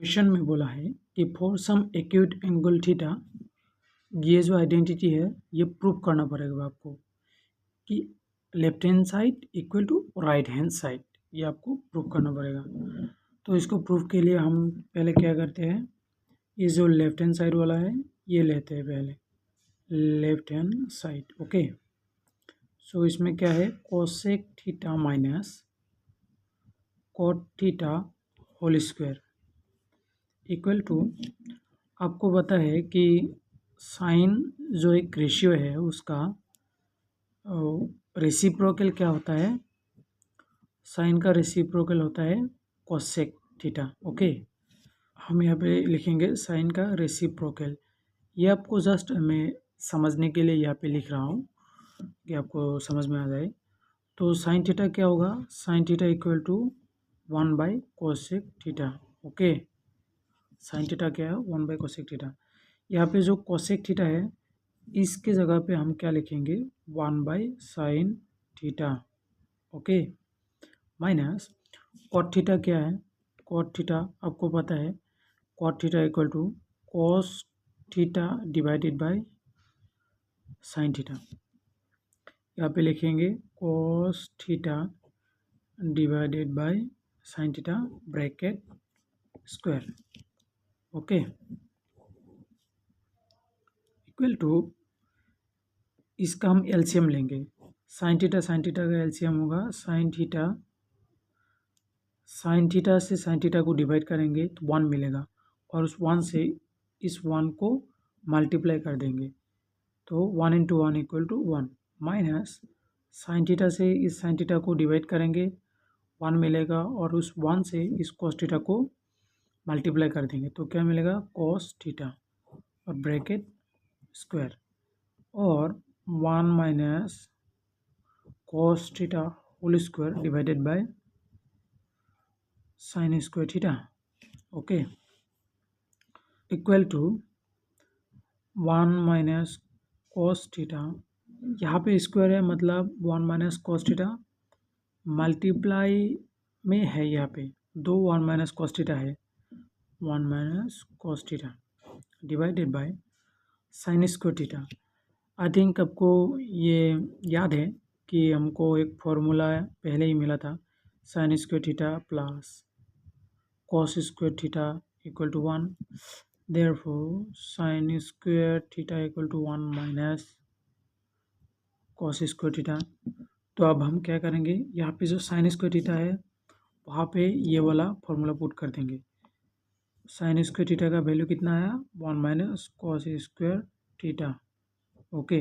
Question में बोला है कि for some acute angle theta, ये जो आइडेंटिटी है ये प्रूव करना पड़ेगा आपको कि left hand side equal to right hand side, ये आपको प्रूव करना पड़ेगा। तो इसको प्रूव के लिए हम पहले क्या करते हैं, ये जो लेफ्ट हैंड साइड वाला है ये लेते हैं पहले, left hand side. Okay, so इसमें क्या है, cosec theta minus cot theta whole square equal to, आपको पता है कि साइन जो एक रेशियो है उसका रेसिप्रोकल क्या होता है, साइन का रेसिप्रोकल होता है कोसेक थीटा। ओके, हम यहाँ पे लिखेंगे साइन का रेसिप्रोकल। ये आपको जस्ट मैं समझने के लिए यहाँ पे लिख रहा हूँ कि आपको समझ में आ जाए। तो साइन थीटा क्या होगा, sine theta equal to cosec theta. Okay, sine theta क्या है, 1/कोसेक थीटा। यहाँ पे जो कोसेक थीटा है इसके जगह पे हम क्या लिखेंगे, sine theta. Okay, minus cot theta क्या है, कॉट थीटा आपको पता है, cot theta equal to cos theta divided by sine theta. यहाँ पे लिखेंगे cos theta divided by sine theta bracket square. Okay, equal to, इसका हम एलसीएम लेंगे, साइन थीटा का एलसीएम होगा साइन थीटा से साइन थीटा को डिवाइड करेंगे तो 1 मिलेगा, और उस 1 से इस 1 को मल्टीप्लाई कर देंगे तो 1 × 1 = 1, माइनस साइन थीटा से इस साइन थीटा को डिवाइड करेंगे 1 मिलेगा, और उस 1 से इस कॉस थीटा को मल्टीप्लाई कर देंगे तो क्या मिलेगा, कॉस थीटा और ब्रैकेट स्क्वायर, और 1 minus cos theta whole square divided by sine square theta. Okay, equal to 1 minus cos theta, यहाँ पे स्क्वायर है मतलब 1 माइनस कॉस थीटा मल्टीप्लाई में है, यहाँ पे 2 1 माइनस कॉस थीटा है, 1 minus cos theta divided by sine square theta. I think आपको ये याद है कि हमको एक फॉर्मूला पहले ही मिला था, sign square theta plus cos square theta equal to 1, therefore sin square theta equal to 1 minus cos square theta। तो अब हम क्या करेंगे, यहाँ पे जो साइन स्क्वायर थीटा है वहाँ पे ये वाला फॉर्मूला पुट कर देंगे, साइन स्क्वायर थीटा का वैल्यू कितना आया, 1 minus cos square theta. Okay,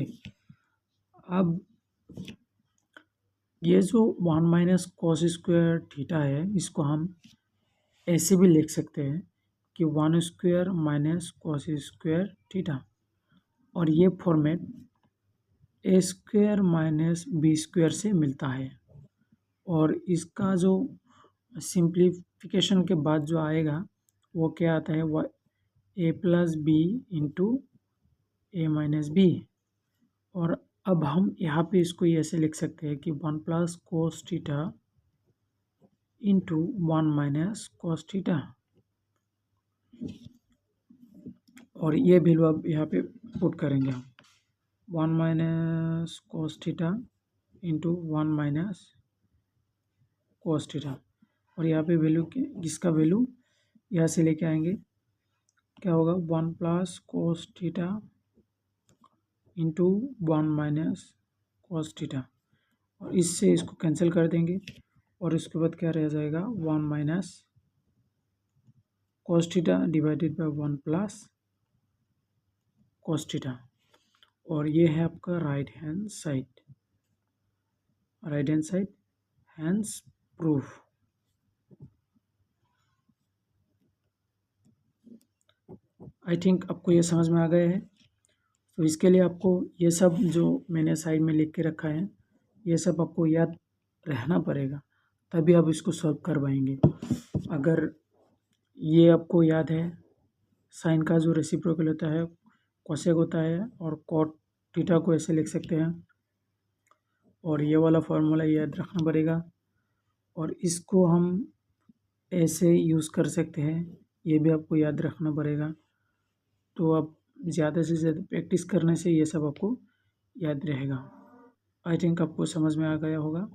अब ये जो 1 माइनस कॉस स्क्वायर थीटा है इसको हम ऐसे भी लिख सकते हैं कि 1 square minus cos square theta, और ये फॉर्मेट ए स्क्वायर माइनस बी स्क्वायर से मिलता है, और इसका जो सिंप्लीफिकेशन के बाद जो आएगा वो क्या आता है, वह ए प्लस बी इंटू ए माइनस बी। और अब हम यहाँ पे इसको ऐसे लिख सकते हैं कि 1 plus cos theta into 1 minus cos theta, और ये वैल्यू अब यहाँ पे पुट करेंगे हम, 1 minus cos theta into 1 minus cos theta, और यहाँ पे वैल्यू जिसका वैल्यू यहाँ से लेके आएंगे क्या होगा, 1 plus cos theta into 1 minus cos theta, और इससे इसको कैंसिल कर देंगे, और इसके बाद क्या रह जाएगा, 1 minus cos theta divided by 1 plus cos theta, और ये है आपका right hand side, hence proof. I think आपको ये समझ में आ गया है। तो इसके लिए आपको ये सब जो मैंने साइड में लिख के रखा है ये सब आपको याद रहना पड़ेगा, तभी आप इसको सॉल्व कर पाएंगे। अगर ये आपको याद है, साइन का जो रेसिप्रोकल होता है कोसेक होता है, और कॉट थीटा को ऐसे लिख सकते हैं, और ये वाला फॉर्मूला याद रखना पड़ेगा, और इसको हम ऐसे यूज़ कर सकते हैं ये भी आपको याद रखना पड़ेगा। तो आप ज़्यादा से ज़्यादा प्रैक्टिस करने से ये सब आपको याद रहेगा। आई थिंक आपको समझ में आ गया होगा।